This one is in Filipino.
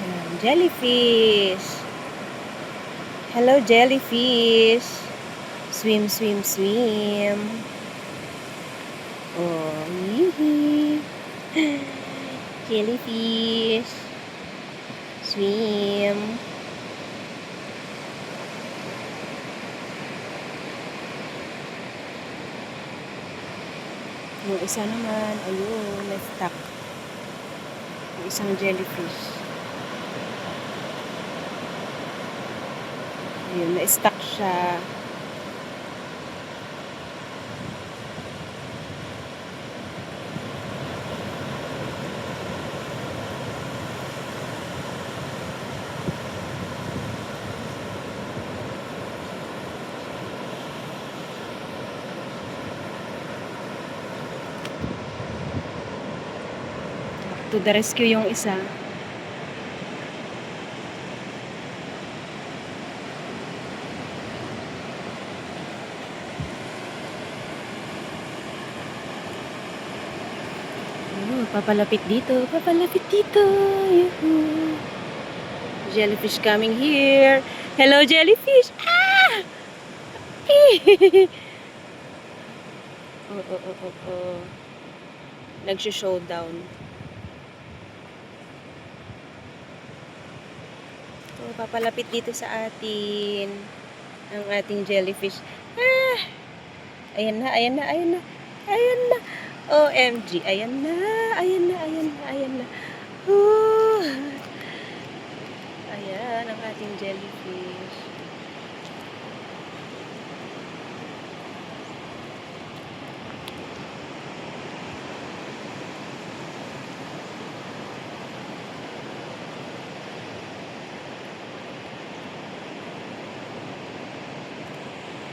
Ayan, jellyfish. Hello, jellyfish. Swim, swim, swim. Oh, hihi. Jellyfish. Swim. Yung isa naman, ayun, na-stuck. Yung isang jellyfish. Ayun, na-stuck siya. To the rescue yung isa. Papalapit dito, papalapit dito. Yuhu. Jellyfish coming here. Hello, jellyfish. Ah! Oh. Nagsho-showdown. Oh, papalapit dito sa atin. Ang ating jellyfish. Ah! Ayan na. Ayan na. OMG. Ayan na. Ayan ang ating jellyfish.